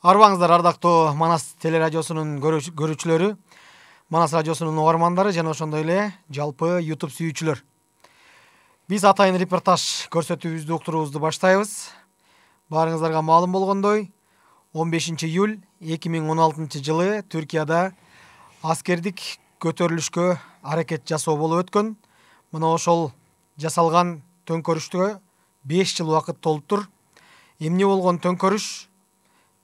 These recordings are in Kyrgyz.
Арбаңыздар ардактуу Манас телерадиосунун көрүүчүлөрү, Манас радиосунун угармандары жана ошондой эле жалпы YouTube сүйүүчүлөр. Биз атайын репортаж көрсөтүүбүздү уктуруубузду баштайбыз. Баарыңыздарга маалым болгондой, 15 июль 2016 жылы Түркияда аскердик көтөрүлүшкө аракет жасоо болуп өткөн. Мына ошол жасалган төңкөрүштө 5 жыл убакыт толуптур. Эмне болгон төңкөрүш?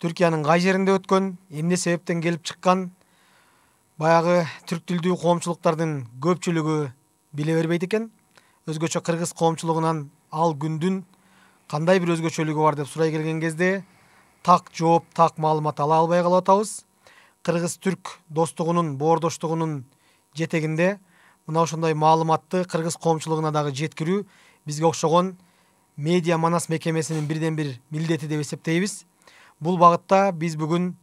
Түркиянын кай жеринде өткөн, эмне себептен келип чыккан? Баягы түрк тилдүү коомчулуктардын көпчүлүгү биле бербейт экен. Өзгөчө кыргыз коомчулугунан ал күндүн кандай бир өзгөчөлүгү бар деп сурай келген кезде так жооп, так маалымат ала албай калып атабыз. Кыргыз-түрк достугунун, боордоштугунун жетегинде мына ошондой маалыматты кыргыз коомчулугуна дагы жеткирүү бизге окшогон медиа Манас мекемесинин бирден бир милдети деп эсептейбиз. Бул багытта биз бүгүн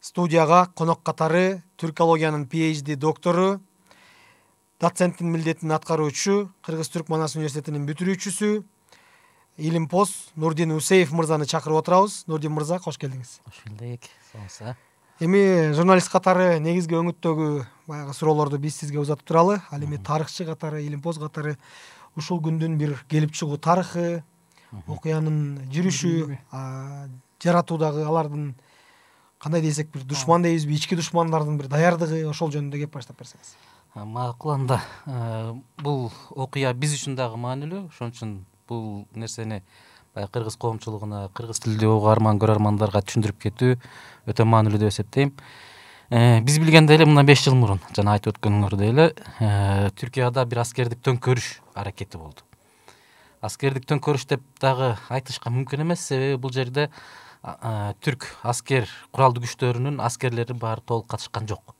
студияга конок катары түркологиянын PhD доктору, доценттин милдетин аткаруучу, Кыргыз-Түрк Манас университетинин бүтүрүүчүсү, илимпоз Нурдин Усеев мырзаны чакырып отурабыз. Нурдин мырза, кош келдиңиз. Кош келдик. Соңса. Эми журналист катары негизги өңүттөгү баягы суроолорду биз сизге узатып туралы. Ал эми тарыхчы катары, илимпоз катары ушул күндүн бир келип чыгуу тарыхы, окуянын жүрүшү, жаратуудагы алардын кандай десек бир душман дейбизби, ички душмандардын бир даярдыгы, ошол жөнүндө кеп баштап берсеңиз. Макул анда. Бул окуя биз үчүн дагы маанилүү. Ошон үчүн бул нерсени кыргыз коомчулугуна, кыргыз тилдүү угарман көрөрмандарга түшүндүрүп кетүү өтө маанилүү деп эсептейм. Биз билгендей эле мына 5 жыл мурун, жана айтып өткөнүңөрдөй эле, Түркияда бир аскердик төңкөрүш аракети болду. Аскердик төңкөрүш деп дагы айтышка мүмкүн эмес, себеби бул жерде түрк аскер куралдуу күчтөрүнүн аскерлери баары толук катышкан жок.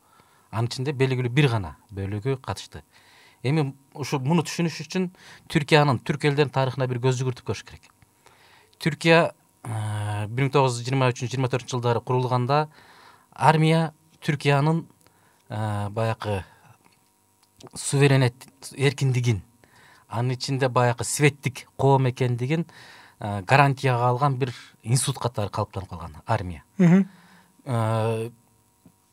Анын ичинде белгилүү бир гана бөлүгү катышты. Эми ушу муну түшүнүш үчүн Түркиянын, түрк элдеринин тарыхына бир көз жүгүртүп көрүш керек. Түркия 1923-24 жылдары курулганда армия Түркиянын баягы суверенет эркиндигин, анын ичинде баягы светтик коом экендигин гарантияга алган бир институт катары калыптанып калган армия.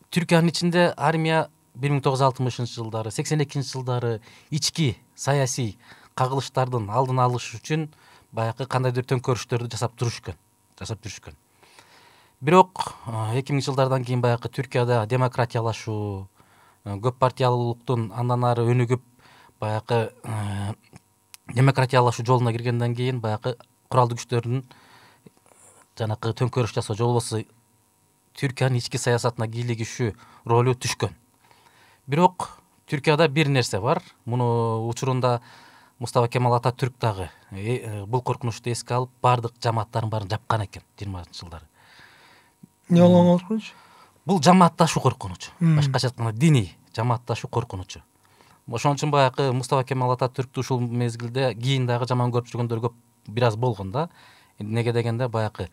Түркиянын ичинде армия 1960-жылдары, 82-жылдары ички саясий кагылыштардын алдын алыш үчүн баягы кандайдыр төңкөрүштөрдү жасап жүрүшкөн. Бирок 2000-жылдардан кийин баягы Түркияда демократиялашуу, көп партиялуулуктун андан ары өнүгүп, баягы демократиялашуу жолуна киргенден кийин баягы куралдуу күчтөрдүн жанакы төңкөрүш жасоо же болбосо Түркиянын ички саясатына кийлигишүү ролу түшкөн. Бирок Түркияда бир нерсе бар. Муну учурунда Мустафа Кемал Ататүрк дагы бул коркунучту эске алып, бардык жамааттарын баарын жапкан экен 20-жылдары. Не болгон коркунуч? Бул жамаатташуу коркунучу. Башкача айтканда диний жамаатташуу коркунучу. Ошон үчүн баягы Мустафа Кемал Ататүрктү ушул мезгилде кийин дагы жаман көрүп жүргөндөр көп бир аз болгон да. Неге дегенде баягы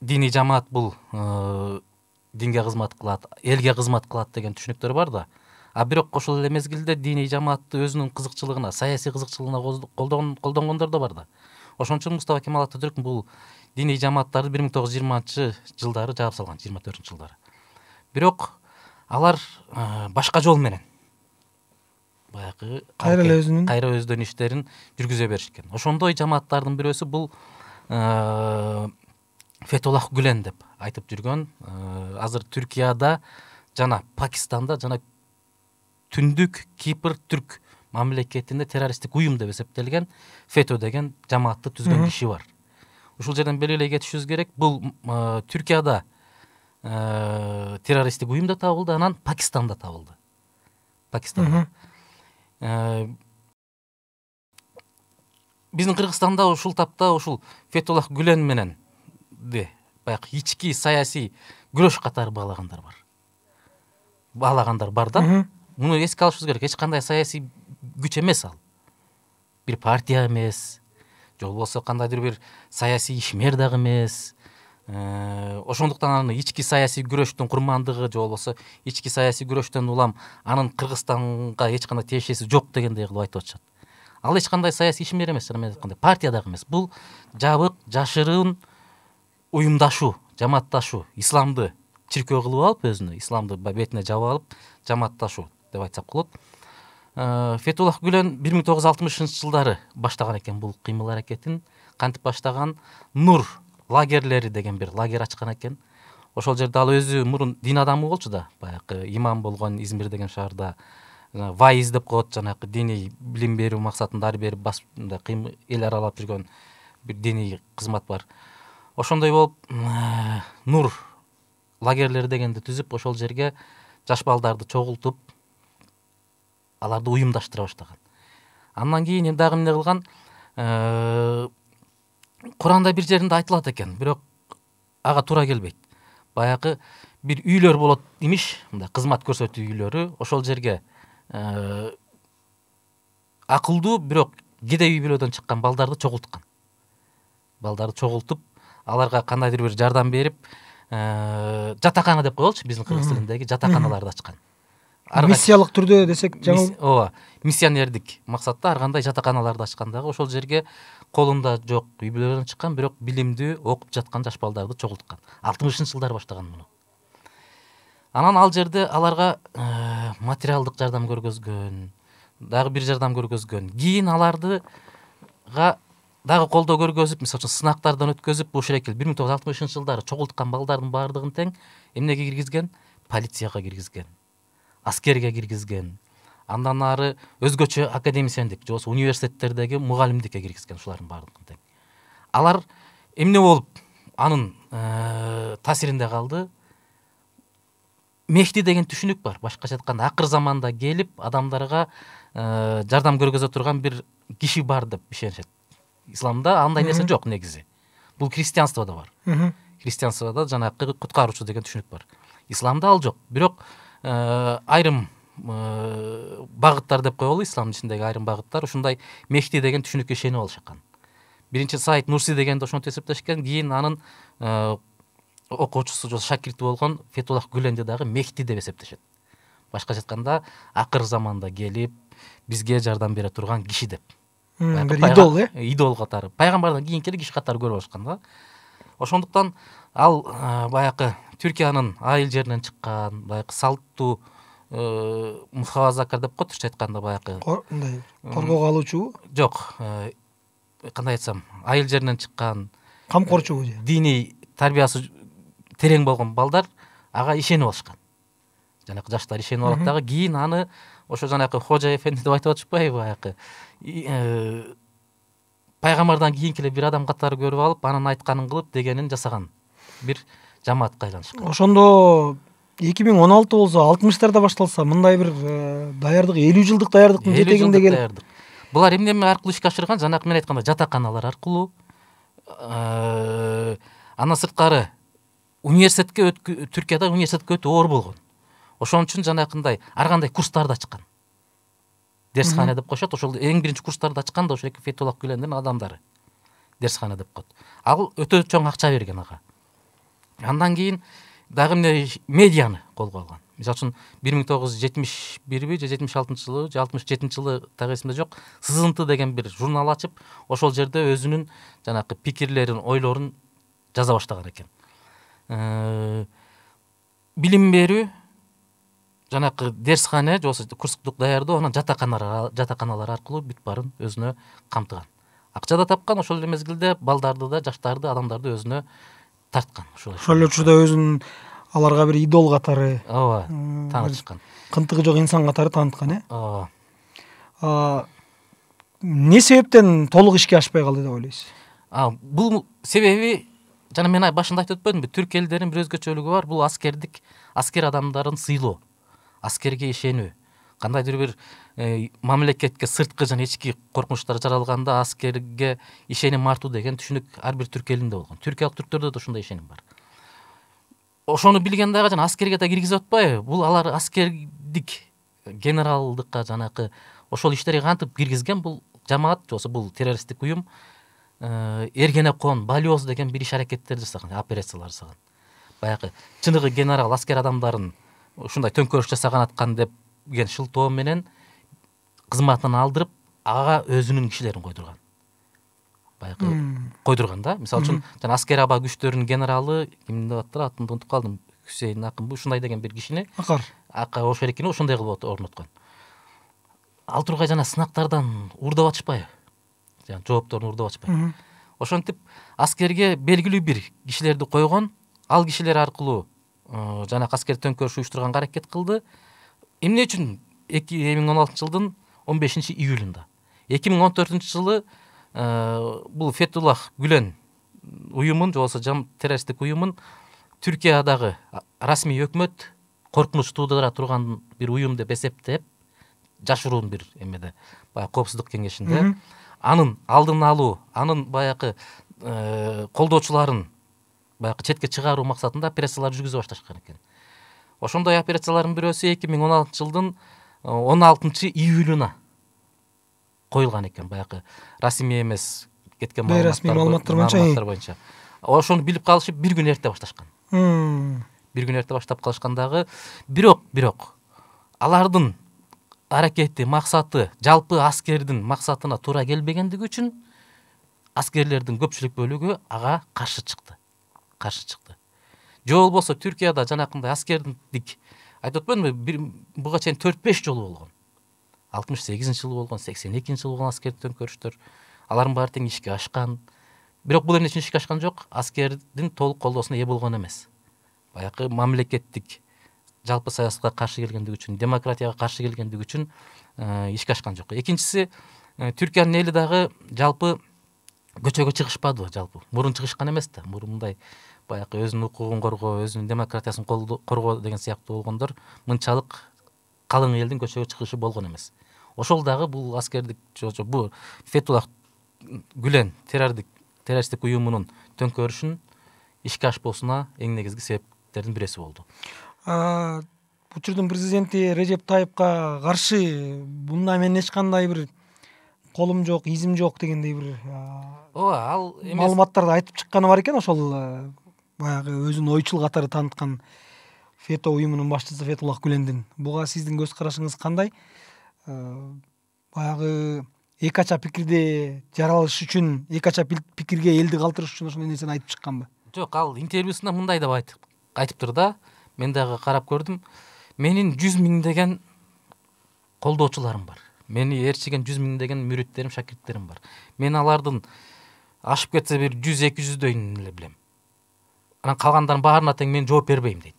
диний жамаат бул динге кызмат кылат, элге кызмат кылат деген түшүнүктөр бар да. А бирок ошол эле мезгилде диний жамаатты өзүнүн кызыкчылыгына, саясий кызыкчылыгына колдонгондор да бар да. Ошон үчүн Мустафа Кемал Ататүрк бул диний жамааттарды 1920-жылдары жаап салган, 24-жылдары. Бирок алар башка жол менен баягы кайра өздөрүнүн иштерин жүргүзө беришкен. Ошондой жамааттардын бирөөсү бул Фетуллах Гүлен деп айтып жүргөн, азыр Түркияда жана Пакистанда жана Түндүк Кипр түрк мамлекетинде террористтик уюм деп эсептелген Фето деген жамаатты түзгөн киши бар. Ушул жерден белгилей кетишибиз керек, бул Түркияда террористтик уюм да табылды, анан Пакистанда табылды. Пакистанда. Биздин Кыргызстанда ушул тапта ушул Фетуллах Гүлен менен баягы ички саясий күрөш катары баалагандар бар да. Муну эске алышыбыз керек. Эч кандай саясий күч эмес ал. Бир партия эмес, же болбосо кандайдыр бир саясий ишмер дагы эмес. Ошондуктан аны ички саясий күрөштүн курмандыгы же болбосо ички саясий күрөштөн улам анын Кыргызстанга эч кандай тиешеси жок дегендей кылып айтып атышат. Ал эч кандай саясий ишмер эмес, жана мен айткандай партия дагы эмес. Бул жабык, жашырын уюмдашуу, жамаатташуу, исламды чиркөө кылып алып өзүнө, исламды бетине жаап алып жамаатташуу деп айтсак болот. Фетуллах Гүлен 1960-жылдары баштаган экен бул кыймыл аракетин. Кантип баштаган? Нур лагерлери деген бир лагерь ачкан экен. Ошол жерде ал өзү мурун дин адамы болчу да, баягы имам болгон Измир деген шаарда вайз деп коет, жанагы диний билим берүү максатында ар бери мындай эл аралап жүргөн бир диний кызмат бар. Ошондой болуп Нур лагерлери дегенди түзүп, ошол жерге жаш балдарды чогултуп, аларды уюмдаштыра баштаган. Андан кийин дагы эмне кылган? Куранда бир жеринде айтылат экен, бирок ага туура келбейт. Баягы бир үйлөр болот имиш, мындай кызмат көрсөтүү үйлөрү, ошол жерге акылдуу, бирок кедей үй бүлөдөн чыккан балдарды чогулткан. Балдарды чогултуп, аларга кандайдыр бир жардам берип, жатакана деп коелучу, биздин кыргыз тилиндеги жатаканаларды ачкан. Миссиялык түрдө десек, ооба, миссионердик максатта ар кандай жатаканаларды ачкан дагы, ошол жерге колунда жок үй бүлөдөн чыккан, бирок билимдүү окуп жаткан жаш балдарды чогулткан. 60-жылдары баштаган муну. Анан ал жерде аларга материалдык жардам көргөзгөн, дагы бир жардам көргөзгөн. Кийин алардыга дагы колдоо көргөзүп, мисалы үчүн сынактардан өткөзүп, ушул экил 1960-жылдары чогулткан балдардын баардыгын тең эмнеге киргизген? Полицияга киргизген, аскерге киргизген. Андан ары өзгөчө академисендик, же болбосо университеттердеги мугалимдикке киргизген, ушулардын баардыгын тең. Алар эмне болуп анын таасиринде калды? Мехди деген түшүнүк бар. Башкача айтканда, акыр заманда келип адамдарга жардам көргөзө турган бир киши бар деп ишенишет. Исламда андай нерсе жок негизи. Бул христианствода бар. Христианствода жанагы куткаруучу деген түшүнүк бар. Исламда ал жок. Бирок айрым багыттар деп коелу, исламдын ичиндеги айрым багыттар ушундай Мехди деген түшүнүккө ишенип алышкан. Биринчи Саид Нурси дегенди ошентип эсептешкен, кийин анын окуучусу же шакирти болгон Фетуллах Гүленди дагы Мехди деп эсептешет. Башкача айтканда, акыр заманда келип бизге жардам бере турган киши деп. Бир идол, идол катары. Пайгамбардан кийинки киши катары көрүп алышкан да. Ошондуктан ал баягы Түркиянын айыл жеринен чыккан, баягы салттуу мухавазакар деп коет, түркчө айтканда баягы мындай коргоого алуучу? Жок, кандай айтсам, айыл жеринен чыккан, камкорчу, диний тарбиясы терең болгон балдар ага ишенип алышкан. Жанагы жаштар ишенип алат дагы, кийин аны ошо жанагы Хожа эфенди деп айтып атышпайбы, баягы пайгамбардан кийинки эле бир адам катары көрүп алып, анын айтканын кылып дегенин жасаган бир жамаатка айланышкан. Ошондо 2016 болсо, 60-тарда башталса, мындай бир даярдык, 50 жылдык даярдыктын жетегинде келип. Булар эмне аркылуу ишке ашырган? Жанагы мен айтканда жатаканалар аркылуу, андан сырткары университетке Түркияда университетке өтүү оор болгон. Ошон үчүн жанакындай ар кандай курстарды ачкан. Дерсхана деп коюшат. Ошол эң биринчи курстарды ачкан да ошо Фетуллах Гүлендин адамдары. Дерсхана деп коет. Ал өтө чоң акча берген ага. Андан кийин дагы медианы колго алган. Мисалы үчүн 1971 же 76-жылы же 67-жылы так эсимде жок, Сызынты деген бир журнал ачып, ошол жерде өзүнүн жанагы пикирлерин, ойлорун жаза баштаган экен. Билим берүү, жанагы дерсхана же болбосо курстук даярдоо, анан жатаканалар аркылуу бүт баарын өзүнө камтыган. Акча да тапкан, ошол эле мезгилде балдарды да, жаштарды, адамдарды өзүнө тарткан. Ошол эле учурда өзүн аларга бир идол катары, ооба, таанытышкан. Кынтыгы жок инсан катары тааныткан, Ооба. Не себептен толук ишке ашпай калды деп ойлойсуз? Бул себеби, жана мен башында айтып өтпөдүмбү, түрк элдеринин бир өзгөчөлүгү бар, бул аскер адамдарын сыйлоо, аскерге ишенүү. Кандайдыр бир мамлекетке сырткы жана ички коркунучтар жаралганда аскерге ишеним артуу деген түшүнүк ар бир түрк элинде болгон. Түркиялык түрктөрдө да ушундай ишеним бар. Ошону билген дагы жана аскерге да киргизип атпайбы? Бул алар аскердик, генералдыкка жанакы ошол иштерге кантип киргизген бул жамаат, же болбосо бул террористтик уюм Эргенекон, Балиоз деген бир иш аракеттер жасаган, операциялар жасаган. Баягы чыныгы генерал аскер адамдарын ушундай төңкөрүш жасаган аткан деген шылтоо менен кызматынан алдырып, ага өзүнүн кишилерин койдурган. Баягы койдурган да. Мисалы үчүн жана аскер аба күчтөрүнүн генералы ким деп аттыр, атын унутуп калдым. Хусейн Акынбы ушундай деген бир кишини Ака Ошерекини ошондой кылып орноткон. Ал тургай жана сынактардан уурдап атышпайбы? Жана жоопторун уурдап атышпайбы? Ошентип аскерге белгилүү бир кишилерди койгон, ал кишилер аркылуу жана аскер төңкөрүш уюштурганга аракет кылды. Эмне үчүн 2016-жылдын 15-июлунда 2014-жылы бул Фетуллах Гүлен уюмун, жобосо террористтик уюмун Түркиядагы расмий өкмөт коркунуч туудура турган бир уюм деп эсептеп, жашыруун бир эмеде, баягы коопсуздук кеңешинде анын алдын алуу, анын баягы колдоочуларын баягы четке чыгаруу максатында операциялар жүргүзө башташкан экен. Ошондой операциялардын бирөөсү 2016-жылдын 16-июлуна коюлган экен, баягы расмий эмес кеткен маалыматтар боюнча. Ошону билип калышып бир күн эрте башташкан. Бир күн эрте баштап калышкандагы, бирок алардын аракети, максаты жалпы аскердин максатына туура келбегендиги үчүн аскерлердин көпчүлүк бөлүгү ага каршы чыкты. Же болбосо Түркияда жанакындай аскердик айтып атпаймынбы, буга чейин 4-5 жолу болгон. 68-жылы болгон, 82-жылы болгон аскер төңкөрүштөр. Алардын баары тең ишке ашкан. Бирок бул эмне үчүн ишке ашкан жок? Аскердин толук колдоосуна ээ болгон эмес. Баягы мамлекеттик жалпы саясатка каршы келгендиги үчүн, демократияга каршы келгендиги үчүн ишке ашкан жок. Экинчиси, Түркиянын эли дагы жалпы көчөгө чыгышпады жалпы. Мурун чыгышкан эмес да. Мурун мындай баягы өзүнүн укугун коргоо, өзүнүн демократиясын коргоо деген сыяктуу болгондор мынчалык калың элдин көчөгө чыгышы болгон эмес. Ошол дагы бул аскердик бул Фетуллах Гүлен террористтик уюмунун төңкөрүшүн ишке ашпоосуна эң негизги себептердин бирөөсү болду. Учурдун президенти Режеп Тайыпка каршы мындай мен эч кандай бир колум жок, изим жок дегендей бир ал маалыматтарды айтып чыкканы бар экен. Ошол баягы өзүн ойчул катары тааныткан Фето уюмунун башчысы Фетуллах Гүлендин. Буга сиздин көз карашыңыз кандай? Баягы эки ача пикирде жаралыш үчүн, эки ача пикирге элди калтырыш үчүн ошондой нерсени айтып чыкканбы? Жок, ал интервьюсунда мындай деп айтыптыр да. Мен дагы карап көрдүм. Менин 100 миңдеген колдоочуларым бар. Мени ээрчиген 100 миңдеген мүриттерим, шакирттерим бар. Мен алардын ашып кетсе бир 100-200дөйүн эле билем. Анан калгандардын баарына тең мен жооп бербейм дейт.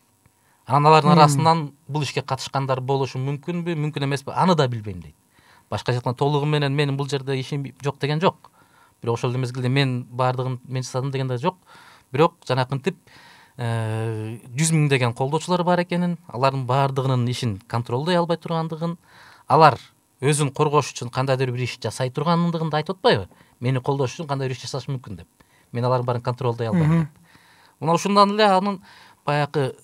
Анан алардын арасынан бул ишке катышкандар болушу мүмкүнбү, мүмкүн эмеспи, аны да билбейм дейт. Башкача айтканда толугу менен менин бул жерде ишим жок деген жок. Бирок ошол мезгилде мен баардыгын мен жасадым деген да жок. Бирок жанакынтип 100 миңдеген колдоочулар бар экенин, алардын баардыгынын ишин контролдой албай тургандыгын, алар өзүн коргош үчүн кандайдыр бир иш жасай тургандыгын айтып атпайбы? Мени колдош үчүн кандайдыр иш жасаш мүмкүн деп. Мен алардын баарын контролдой албайм деп. Мына ушундан эле анын баягы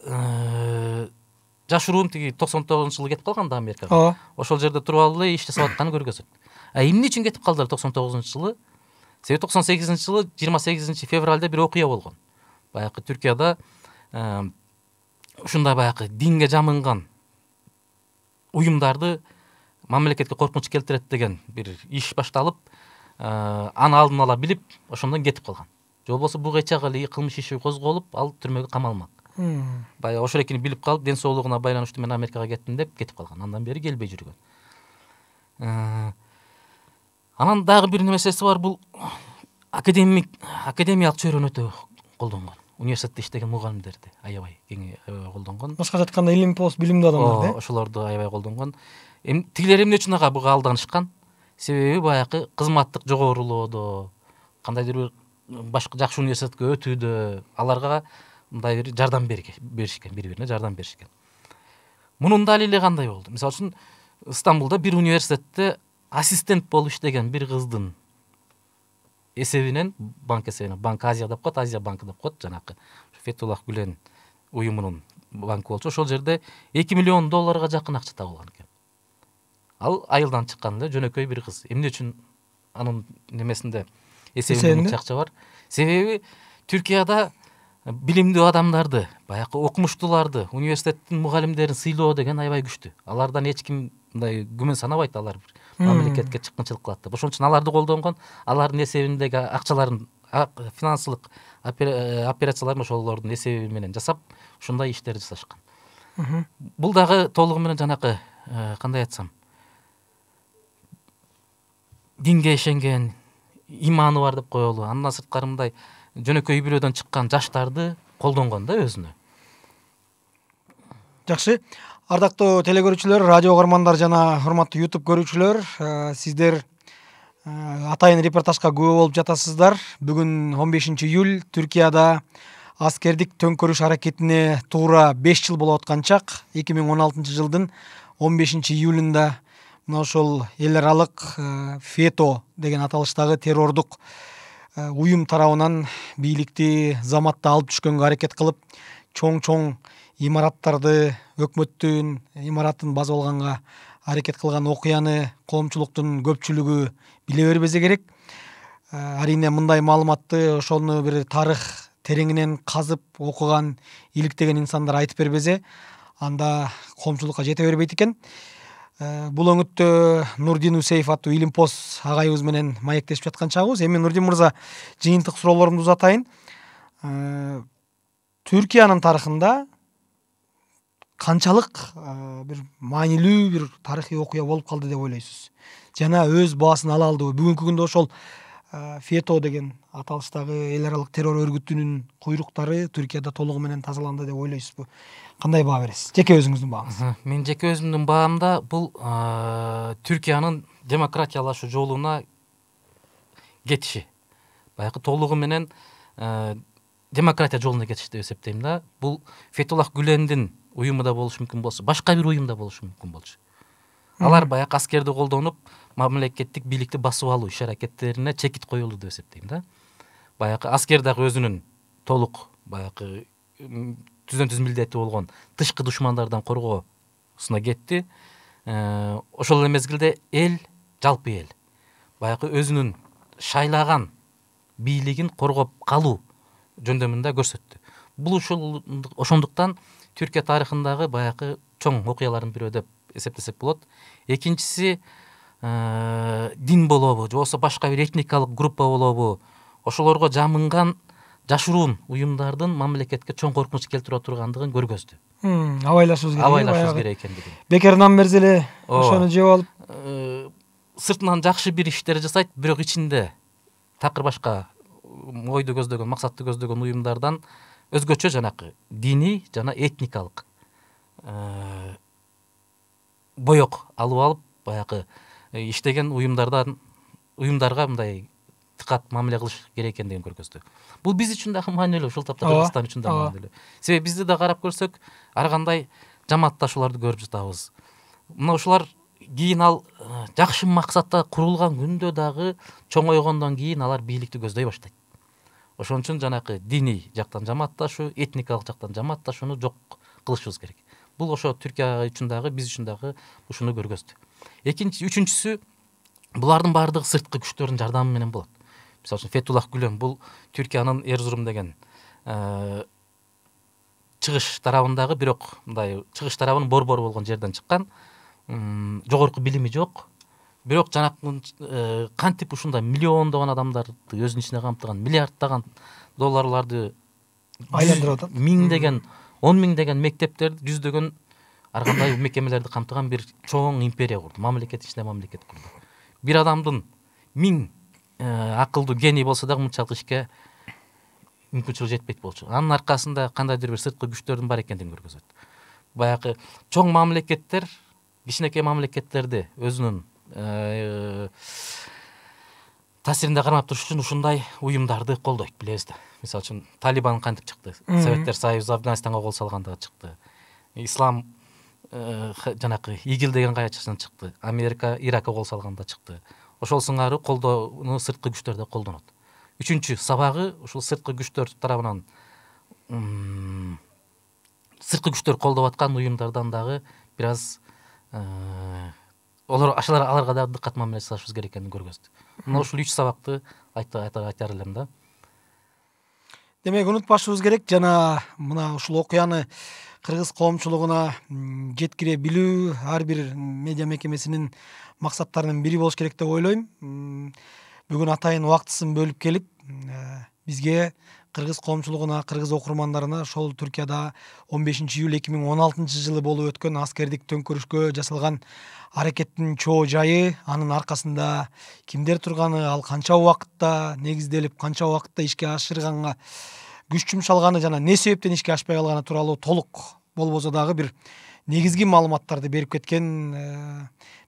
жашыруун тиги 99-жылы кетип калган да Америкага. Ошол жерде туруп алып эле иш жасап атканы көргөзөт. Эмне үчүн кетип калдылар 99-жылы? Себеби 98-жылы 28-февралда бир окуя болгон. Баягы Түркияда ушундай баягы динге жамынган уюмдарды мамлекетке коркунуч келтирет деген бир иш башталып, аны алдын ала билип, ошондон кетип калган. Же болбосо буга чак эле кылмыш иши козголуп, ал түрмөгө камалмак. Баягы ошол экени билип калып, ден соолугуна байланыштуу мен Америкага кеттим деп кетип калган. Андан бери келбей жүргөн. Анан дагы бир нерсеси бар, бул академиялык чөйрөнү өтө колдонгон. Университетте иштеген мугалимдерди аябай кең колдонгон. Башкача айтканда илим пост билимдүү адамдар да. Ошолорду аябай колдонгон. Тигилер эмне үчүн ага буга алданышкан? Себеби баягы кызматтык жогорулоодо, кандайдыр бир башка жакшы университетке өтүүдө аларга мындай бир жардам беришкен, бири-бирине жардам беришкен. Мунун далили кандай болду? Мисалы үчүн Стамбулда бир университетте ассистент болуп иштеген бир кыздын эсебинен, банк эсебинен, Банк Азия деп коет, Азия банкы деп коет, жанакы Фетуллах Гүлен уюмунун банкы болчу. Ошол жерде $2 миллион жакын акча табылган экен. Ал айылдан чыккан эле жөнөкөй бир кыз. Эмне үчүн анын немесинде эсебинде акча бар? Себеби Түркияда билимдүү адамдарды, баягы окумуштууларды, университеттин мугалимдерин сыйлоо деген аябай күчтүү. Алардан эч ким мындай күмөн санабайт, алар мамлекетке чыккынчылык кылат деп. Ошон үчүн аларды колдонгон, алардын эсебиндеги акчаларын финансылык операцияларын ошолордун эсеби менен жасап ушундай иштерди жасашкан. Бул дагы толугу менен жанакы кандай айтсам, динге ишенген, иманы бар деп коелу. Андан сырткары мындай жөнөкөй үй бүлөдөн чыккан жаштарды колдонгон да өзүнө. Жакшы. Ардактуу телегөрүүчүлөр, радио угармандар жана урматтуу YouTube көрүүчүлөр, сиздер атайын репортажга күбө болуп жатасыздар. Бүгүн 15 июль Түркияда аскердик төңкөрүш аракетине туура 5 жыл болуп аткан чак. 2016 жылдын 15 июлунда мына ошол эл аралык ФЕТО деген аталыштагы террордук уюм тарабынан бийликти заматта алып түшкөнгө аракет кылып, чоң имараттарды, өкмөттүн имаратын басып алганга аракет кылган окуяны коомчулуктун көпчүлүгү биле бербесе керек. Арине мындай маалыматты ошону бир тарых тереңинен казып окуган, иликтеген инсандар айтып бербесе, анда коомчулукка жете бербейт экен. Бул өңүттө Нурдин Усеев аттуу илимпоз агайыбыз менен маектешип жаткан чагыбыз. Эми Нурдин мырза, жыйынтык суроолорумду узатайын. Түркиянын тарыхында канчалык бир маанилүү бир тарыхый окуя болуп калды деп ойлойсуз? Жана өз баасын ала алдыбы? Бүгүнкү күндө ошол ФЕТО деген аталыштагы эл аралык террор өргүтүнүн куйруктары Түркияда толугу менен тазаланды деп ойлойсузбу? Кандай баа бересиз? Жеке өзүңүздүн бааңыз. Мен жеке өзүмдүн баамда бул Түркиянын демократиялашуу жолуна кетиши. Баягы толугу менен демократия жолуна кетиш деп эсептейм да. Бул Фетуллах Гүлендин уюму да болушу мүмкүн болсо, башка бир уюм да болушу мүмкүн болчу. Алар баягы аскерди колдонуп, мамлекеттик бийликти басып алуу иш аракеттерине чекит коюлду деп эсептейм да. Баягы аскер дагы өзүнүн толук баягы түздөн түз милдети болгон тышкы душмандардан коргоосуна кетти. Ошол эле мезгилде эл, жалпы эл баягы өзүнүн шайлаган бийлигин коргоп калуу жөндөмүндө көрсөттү. Бул ошондуктан Түркия тарыхындагы баягы чоң окуялардын бирөө деп эсептесек болот. Экинчиси дин болобу, же болбосо башка бир этникалык группа болобу, ошолорго жамынган жашыруун уюмдардын мамлекетке чоң коркунуч келтире тургандыгын көргөздү. Абайлашыбыз керек. Абайлашыбыз керек экендигин. Бекер нам берсе эле ошону жеп алып, сыртынан жакшы бир иштер жасайт, бирок ичинде такыр башка ойду көздөгөн, максатты көздөгөн уюмдардан өзгөчө жанакы диний жана этникалык боек алып алып, баягы иштеген уюмдарга мындай тыкат мамиле кылыш керек экендигин көргөздү. Бул биз үчүн дагы маанилүү, ушул тапта Кыргызстан үчүн да маанилүү. Себеби бизди да карап көрсөк, ар кандай жамаатташууларды көрүп жатабыз. Мына ушулар кийин ал жакшы максатта курулган күндө дагы чоңойгондон кийин алар бийликти көздөй баштайт. Ошон үчүн жанакы диний жактан жамаатташуу, этникалык жактан жамаатташууну жок кылышыбыз керек. Бул ошо Түркия үчүн дагы, биз үчүн дагы ушуну көргөздү. Үчүнчүсү, булардын баардыгы сырткы күчтөрдүн жардамы менен болот. Мисалы үчүн Фетуллах Гүлен бул Түркиянын Эрзурум деген чыгыш тарабындагы, бирок мындай чыгыш тарабынын борбору болгон жерден чыккан, жогорку билими жок, бирок жанакы кантип ушундай миллиондогон адамдарды өзүнүн ичине камтыган, миллиарддаган долларларды айландырып атат. Миңдеген, 10 миңдеген мектептерди, жүздөгөн ар кандай мекемелерди камтыган бир чоң империя курду, мамлекет ичинде мамлекет курду. Бир адамдын 1000 акылдуу гений болсо дагы мынчалык ишке мүмкүнчүлүгү жетпейт болчу. Анын аркасында кандайдыр бир сырткы күчтөрдүн бар экендигин көргөзөт. Баягы чоң мамлекеттер кичинекей мамлекеттерди өзүнүн таасиринде кармап туруш үчүн ушундай уюмдарды колдойт, билебиз да. Мисалы үчүн Талибан кантип чыкты? Советтер Союзу Афганистанга кол салганда чыкты. Ислам жанакы ИГИЛ деген каячадан чыкты. Америка Иракка кол салганда чыкты. Ошол сыңары колдоону сырткы күчтөр да колдонот. Үчүнчү сабагы ушул сырткы күчтөр тарабынан сырткы күчтөр колдоп аткан уюмдардан дагы бир аз аларга да дыккат мамиле жасашыбыз керек экенин көргөздү. Мына ушул 3 сабакты айтар элем да. Демек, унутпашыбыз керек, жана мына ушул окуяны кыргыз коомчулугуна жеткире билүү ар бир медиа мекемесинин максаттарынын бири болуш керек деп ойлойм. Бүгүн атайын убактысын бөлүп келип, бизге кыргыз коомчулугуна, кыргыз окурмандарына ошол Түркияда 15-июль 2016 жылы болуп өткөн аскердик төңкөрүшкө жасалган аракеттин чоо жайы, анын аркасында кимдер турганы, ал канча убакытта негизделип, канча убакытта ишке ашырганга күч жумшалганы жана эмне себептен ишке ашпай калганы тууралуу толук болбосо дагы бир негизги маалыматтарды берип кеткен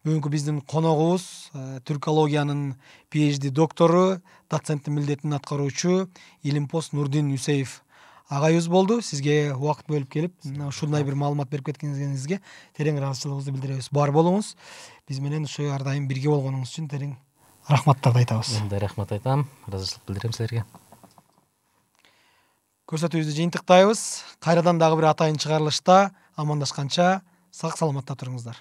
бүгүнкү биздин коногубуз түркологиянын PhD доктору, доценттин милдетин аткаруучу Илимпоз Нурдин Үсеев агайыбыз болду. Сизге убакыт бөлүп келип, ушундай бир маалымат берип кеткениңизге терең ыраазычылыгыбызды билдиребиз. Бар болуңуз. Биз менен ушу ар дайым бирге болгонуңуз үчүн терең рахматтарды айтабыз. Мен да рахмат айтам. Ыраазычылык билдирем силерге. Көрсөтүүбүздү жыйынтыктайбыз. Кайрадан дагы бир атайын чыгарылышта амандашканча сак саламатта туруңуздар.